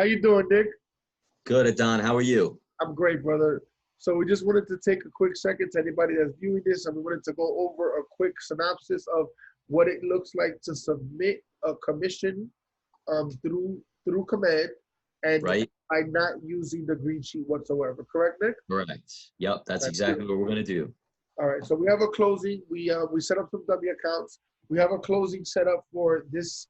How you doing, Nick? Good, Adon. How are you? I'm great, brother. So we just wanted to take a quick second to anybody that's viewing this, and we wanted to go over a quick synopsis of what it looks like to submit a commission through command and Right? by not using the green sheet whatsoever. Correct, Nick? Correct. Yep, that's Right, exactly beautiful. what we're going to do. All right. So we have a closing. We set up some W accounts. We have a closing set up for this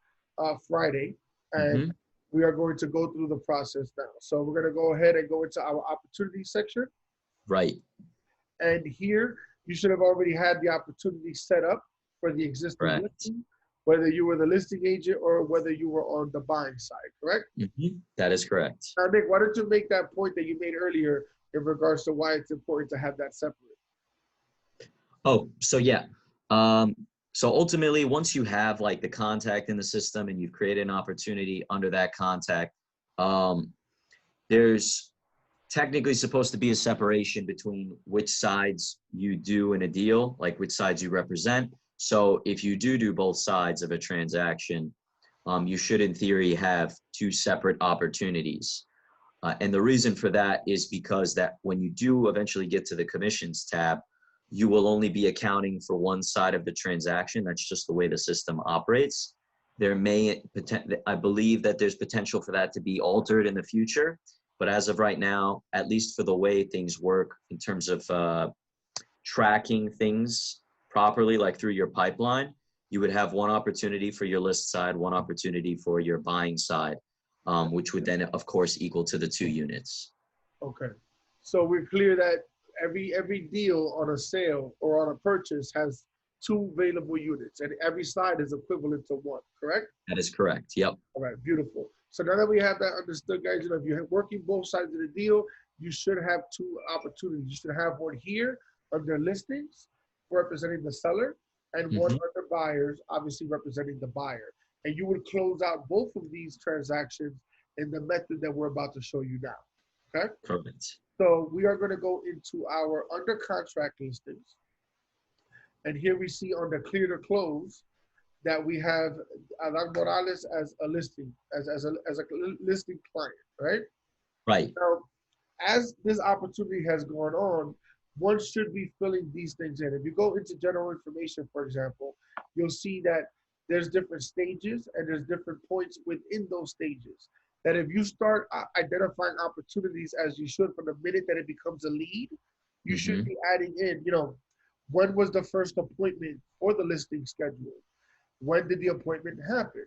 Friday, and Hmm. we are going to go through the process now. So we're going to go ahead and go into our opportunity section. Right. And here, you should have already had the opportunity set up for the existing Correct. listing, whether you were the listing agent or whether you were on the buying side, correct? That is correct. Now, Nick, why don't you make that point that you made earlier in regards to why it's important to have that separate? Oh, so yeah. Um, so ultimately, once you have like the contact in the system and you've created an opportunity under that contact, um, there's technically supposed to be a separation between which sides you do in a deal, like which sides you represent. So if you do both sides of a transaction, you should in theory have two separate opportunities. And the reason for that is because that when you do eventually get to the commissions tab, you will only be accounting for one side of the transaction. That's just the way the system operates. There may, I believe that there's potential for that to be altered in the future. But as of right now, at least for the way things work in terms of tracking things properly, like through your pipeline, you would have one opportunity for your list side, one opportunity for your buying side, which would then, of course, equal to the 2 units. Okay. So we're clear that every deal on a sale or on a purchase has two available units, and every side is equivalent to one, correct? That is correct. Yep. All right, beautiful. So now that we have that understood, guys, if you're working both sides of the deal, you should have two opportunities. You should have one here under listings, representing the seller, and one Hmm. under buyers, obviously representing the buyer. And you would close out both of these transactions in the method that we're about to show you now. Okay? Correct. So we are going to go into our under contract listings. And here we see on the clear to close that we have Alan Morales as a listing, as a listing client, right? Right. Now, as this opportunity has gone on, one should be filling these things in. If you go into general information, for example, you'll see that there's different stages and there's different points within those stages. That if you start identifying opportunities as you should from the minute that it becomes a lead, you should Hmm. be adding in, when was the first appointment for the listing scheduled? When did the appointment happen?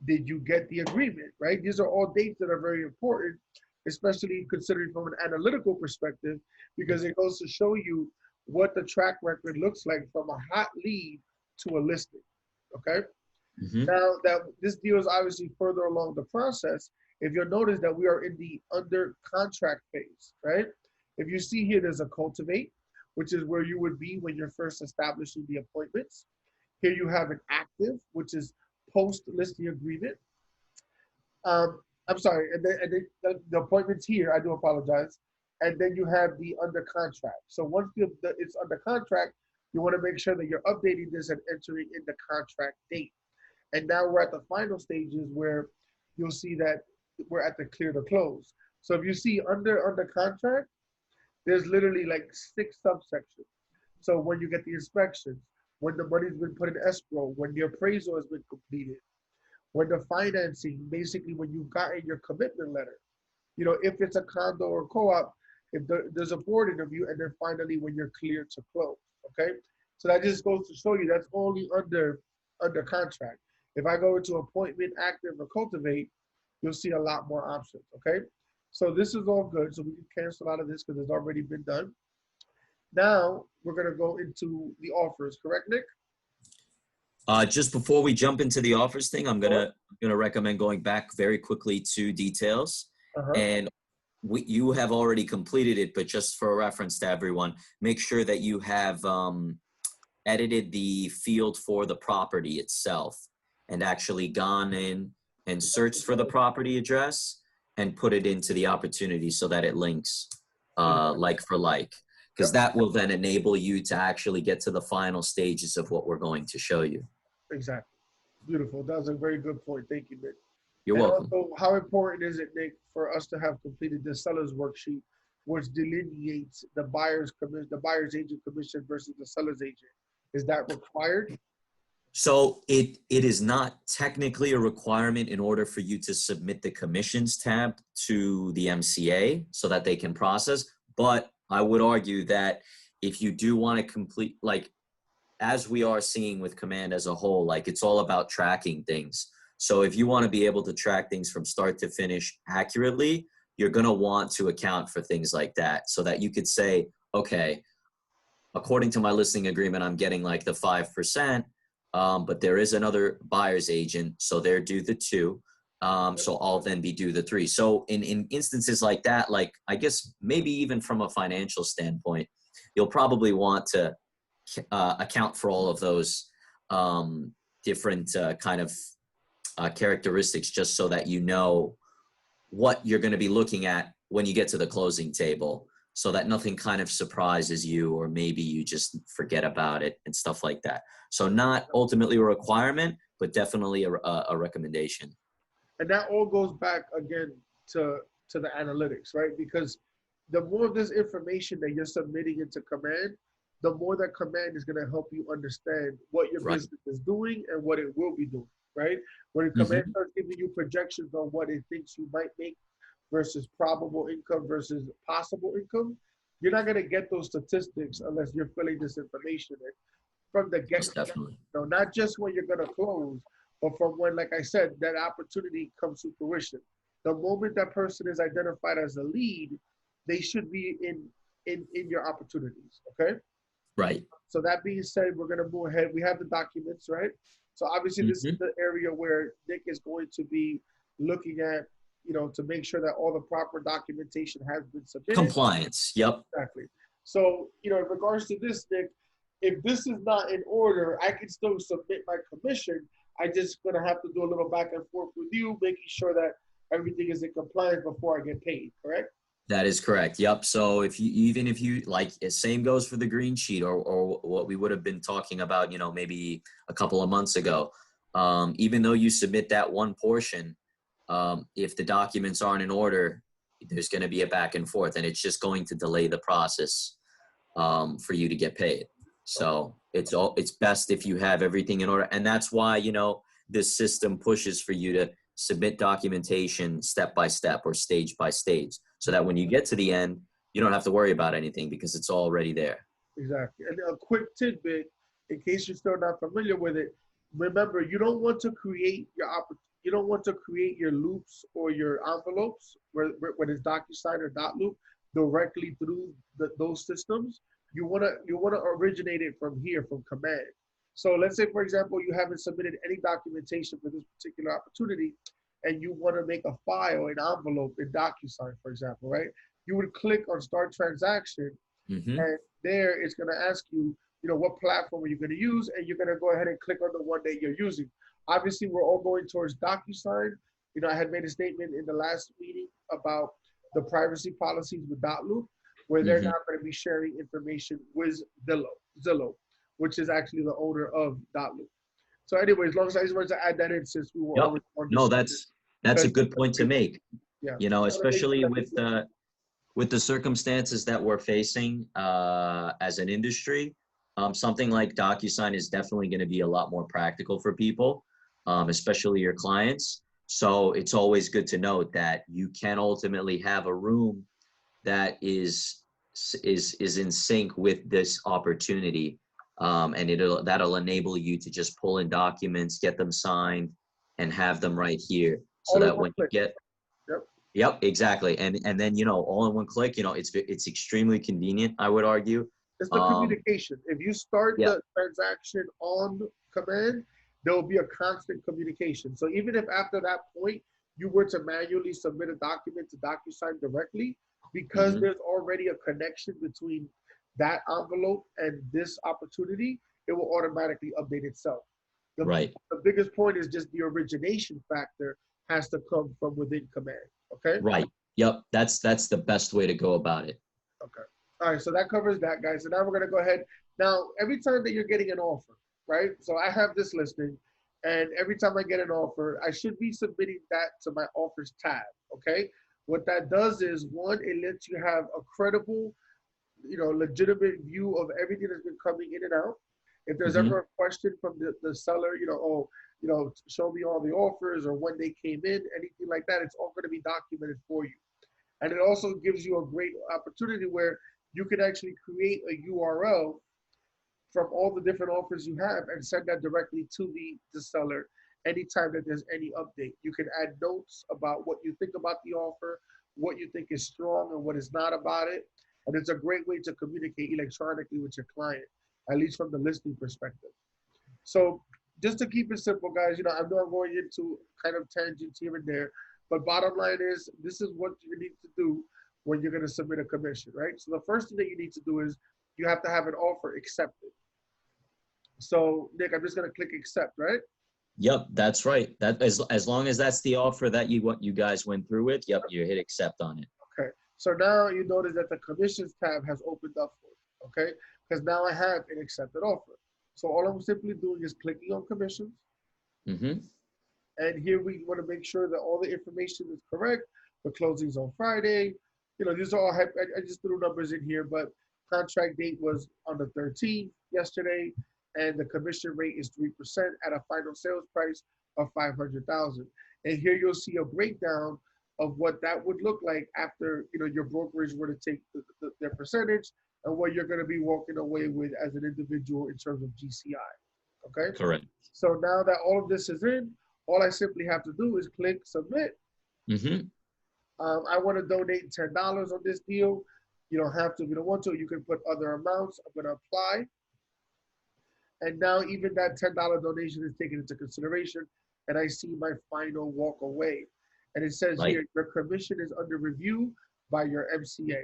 Did you get the agreement, right? These are all dates that are very important, especially considering from an analytical perspective, because it goes to show you what the track record looks like from a hot lead to a listing, okay? Hmm. Now that this deal is obviously further along the process, if you'll notice that we are in the under contract phase, right? If you see here, there's a cultivate, which is where you would be when you're first establishing the appointments. Here you have an active, which is post listing agreement. I'm sorry, and then the appointments here, I do apologize. And then you have the under contract. So once it's under contract, you want to make sure that you're updating this and entering in the contract date. And now we're at the final stages where you'll see that we're at the clear to close. So if you see under contract, there's literally like 6 subsections. So when you get the inspections, when the money's been put in escrow, when the appraisal has been completed, when the financing, basically when you've gotten your commitment letter, if it's a condo or co-op, if there's a board interview, and then finally when you're clear to close, okay? So that just goes to show you that's only under contract. If I go into appointment, active, or cultivate, you'll see a lot more options, okay? So this is all good. So we can cancel out of this because it's already been done. Now we're gonna go into the offers, correct, Nick? Just before we jump into the offers thing, I'm Sure. gonna recommend going back very quickly to details. Uh-huh. And you have already completed it, but just for reference to everyone, make sure that you have edited the field for the property itself and actually gone in and searched for the property address and put it into the opportunity so that it links like for like, because Yep, that will then enable you to actually get to the final stages of what we're going to show you. exactly. Beautiful. That was a very good point. Thank you, Nick. You're And welcome. also, how important is it, Nick, for us to have completed the seller's worksheet, which delineates the buyer's commission, the buyer's agent commission versus the seller's agent? Is that required? So it is not technically a requirement in order for you to submit the commissions tab to the MCA so that they can process. But I would argue that if you do want to complete, like as we are seeing with Command as a whole, like it's all about tracking things. So if you want to be able to track things from start to finish accurately, you're going to want to account for things like that so that you could say, okay, according to my listing agreement, I'm getting like the 5%, but there is another buyer's agent, so they're due the 2. So I'll then be due the 3. So in instances like that, like I guess maybe even from a financial standpoint, you'll probably want to account for all of those different kind of characteristics just so that you know what you're going to be looking at when you get to the closing table so that nothing kind of surprises you or maybe you just forget about it and stuff like that. So not ultimately a requirement, but definitely a recommendation. And that all goes back again to the analytics, right? Because the more of this information that you're submitting into Command, the more that Command is going to help you understand what your Right. business is doing and what it will be doing, right? When Command starts giving you projections on what it thinks you might make versus probable income versus possible income, you're not going to get those statistics unless you're filling this information in from the Most get-go. definitely. So not just when you're going to close, but from when, like I said, that opportunity comes to fruition. The moment that person is identified as a lead, they should be in your opportunities. Okay. Right. So that being said, we're gonna move ahead. We have the documents, right? So obviously, this is Mm-hmm. the area where Nick is going to be looking at, to make sure that all the proper documentation has been submitted. Compliance. Yep. Exactly. So, in regards to this, Nick, if this is not in order, I can still submit my commission. I just gonna have to do a little back and forth with you, making sure that everything is in compliance before I get paid. Correct? That is correct. Yep. So even if you like, same goes for the green sheet or what we would have been talking about, maybe a couple of months ago. Even though you submit that one portion, if the documents aren't in order, there's going to be a back and forth, and it's just going to delay the process for you to get paid. So it's best if you have everything in order, and that's why this system pushes for you to submit documentation step by step or stage by stage, so that when you get to the end, you don't have to worry about anything because it's already there. Exactly. And a quick tidbit, in case you're still not familiar with it, remember you don't want to create your loops or your envelopes when it's DocuSign or Dotloop directly through those systems. You wanna originate it from here, from Command. So let's say, for example, you haven't submitted any documentation for this particular opportunity, and you want to make a file, an envelope in DocuSign, for example, right? You would click on Start Transaction, Mm-hmm. and there it's going to ask you, what platform are you going to use, and you're going to go ahead and click on the one that you're using. Obviously, we're all going towards DocuSign. I had made a statement in the last meeting about the privacy policies with Dotloop, where they're Mm-hmm. not going to be sharing information with Zillow, which is actually the owner of Dotloop. So anyway, as long as I just wanted to add that in, since we were Yep. already on No, this, that's a good point to make. yeah, Especially with the circumstances that we're facing as an industry, something like DocuSign is definitely going to be a lot more practical for people, especially your clients. So it's always good to note that you can ultimately have a room that is in sync with this opportunity, and that'll enable you to just pull in documents, get them signed, and have them right here, so all in that one when you click. get Yep. Yep, exactly. And then all in one click, it's extremely convenient, I would argue. It's the Um, communication. If you start yeah, the transaction on Command, there will be a constant communication. So even if after that point you were to manually submit a document to DocuSign directly, because hmm there's already a connection between that envelope and this opportunity, it will automatically update itself. The, right, the biggest point is just the origination factor has to come from within Command. Okay? right. Yep, that's the best way to go about it. Okay. All right. So that covers that, guys. So now we're going to go ahead. Now, every time that you're getting an offer, right? So I have this listing. And every time I get an offer, I should be submitting that to my offers tab. Okay. What that does is, one, it lets you have a credible, legitimate view of everything that's been coming in and out. If there's Hmm. ever a question from the seller, oh, show me all the offers or when they came in, anything like that, it's all going to be documented for you. And it also gives you a great opportunity where you can actually create a URL from all the different offers you have and send that directly to the seller anytime that there's any update. You can add notes about what you think about the offer, what you think is strong and what is not about it. And it's a great way to communicate electronically with your client, at least from the listing perspective. So just to keep it simple, guys, I know I'm going into kind of tangents here and there, but bottom line is this is what you need to do when you're going to submit a commission, right? So the first thing that you need to do is you have to have an offer accepted. So Nick, I'm just gonna click accept, right? Yep, that's right. That as long as that's the offer that you guys went through with, yep, you hit accept on it. Okay. So now you notice that the commissions tab has opened up for you, okay? Because now I have an accepted offer. So all I'm simply doing is clicking on commissions. Mm-hmm. And here we want to make sure that all the information is correct. The closing's on Friday. These are all, I just threw numbers in here, but contract date was on the 13th yesterday, and the commission rate is 3% at a final sales price of 500,000. And here you'll see a breakdown of what that would look like after your brokerage were to take their percentage and what you're going to be walking away with as an individual in terms of GCI. Okay. Correct. So now that all of this is in, all I simply have to do is click submit. Mm-hmm. I want to donate $10 on this deal. You don't have to if you don't want to. You can put other amounts. I'm going to apply. And now even that $10 donation is taken into consideration. And I see my final walk away. And it says Right. here, your commission is under review by your MCA.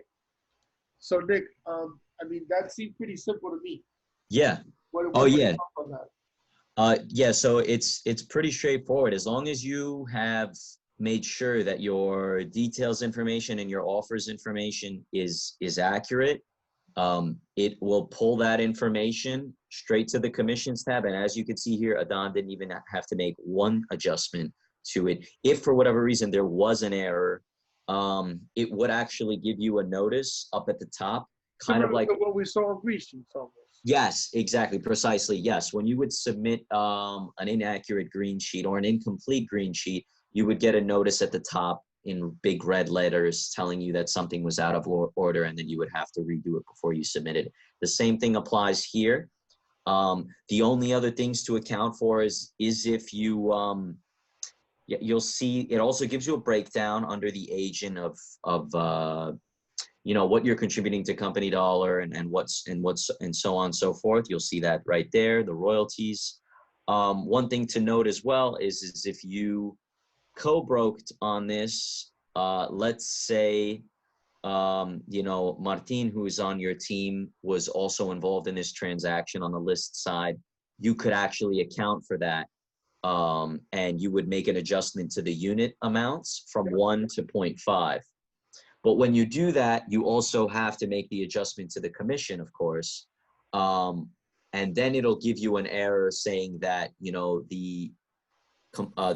So Nick, that seemed pretty simple to me. Yeah. What Oh are your yeah. thoughts on that? Yeah, so it's pretty straightforward. As long as you have made sure that your details information and your offers information is accurate, it will pull that information straight to the commissions tab. And as you can see here, Adon didn't even have to make one adjustment to it. If for whatever reason there was an error, it would actually give you a notice up at the top, kind of Similar like. to what we saw on Grease Sheets almost. Yes, exactly, precisely. Yes, when you would submit an inaccurate green sheet or an incomplete green sheet, you would get a notice at the top in big red letters telling you that something was out of order, and then you would have to redo it before you submit it. The same thing applies here. The only other things to account for is if you you'll see it also gives you a breakdown under the agent of what you're contributing to Company Dollar and what's and so on and so forth. You'll see that right there, the royalties. One thing to note as well is if you co-broked on this, let's say, Martin, who's on your team, was also involved in this transaction on the list side, you could actually account for that. And you would make an adjustment to the unit amounts from 1 to 0.5. But when you do that, you also have to make the adjustment to the commission, of course. And then it'll give you an error saying that, the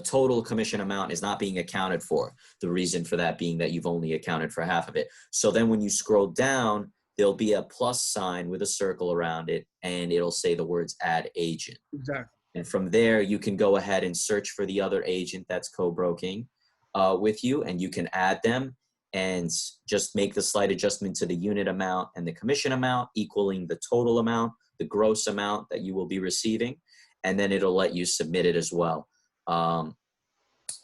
total commission amount is not being accounted for. The reason for that being that you've only accounted for half of it. So then when you scroll down, there'll be a plus sign with a circle around it, and it'll say the words add agent. Exactly. And from there, you can go ahead and search for the other agent that's co-broking with you, and you can add them and just make the slight adjustment to the unit amount and the commission amount equaling the total amount, the gross amount that you will be receiving, and then it'll let you submit it as well.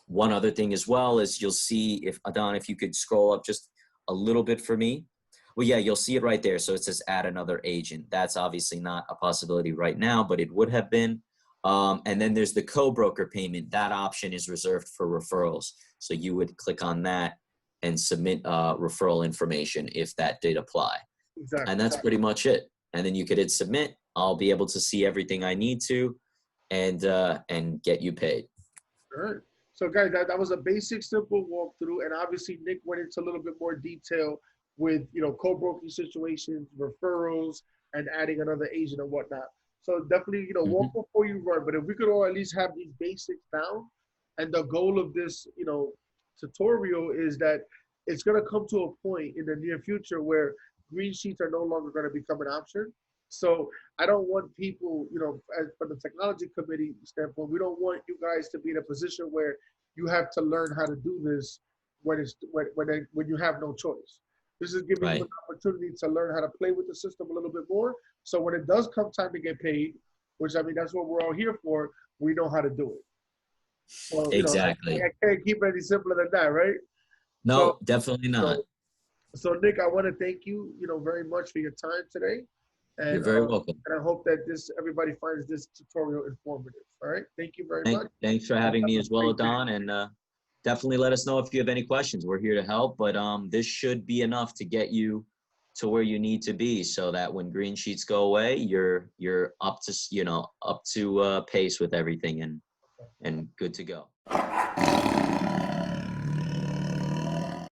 One other thing as well is you'll see, Adon, if you could scroll up just a little bit for me. Well, yeah, you'll see it right there. So it says add another agent. That's obviously not a possibility right now, but it would have been. And then there's the co-broker payment. That option is reserved for referrals. So you would click on that and submit referral information if that did apply. Exactly. And that's pretty much it. And then you could hit submit. I'll be able to see everything I need to and get you paid. All right. So guys, that was a basic, simple walkthrough. And obviously Nick went into a little bit more detail with, co-broking situations, referrals, and adding another agent and whatnot. So definitely, walk Mhm. before you run. But if we could all at least have these basics down, and the goal of this, tutorial is that it's going to come to a point in the near future where green sheets are no longer going to become an option. So I don't want people, from the technology committee standpoint, we don't want you guys to be in a position where you have to learn how to do this when you have no choice. This is giving you an Right. opportunity to learn how to play with the system a little bit more. So when it does come time to get paid, which I mean that's what we're all here for, we know how to do it. So Exactly. I can't keep it any simpler than that, right? So No, definitely not. so so Nick, I want to thank you, very much for your time today, You're and very welcome. I hope that everybody finds this tutorial informative. All right, thank you very much. Thanks for And having have me a as well, great day. Don, and definitely let us know if you have any questions. We're here to help, but this should be enough to get you to where you need to be, so that when green sheets go away, you're up to pace with everything and good to go.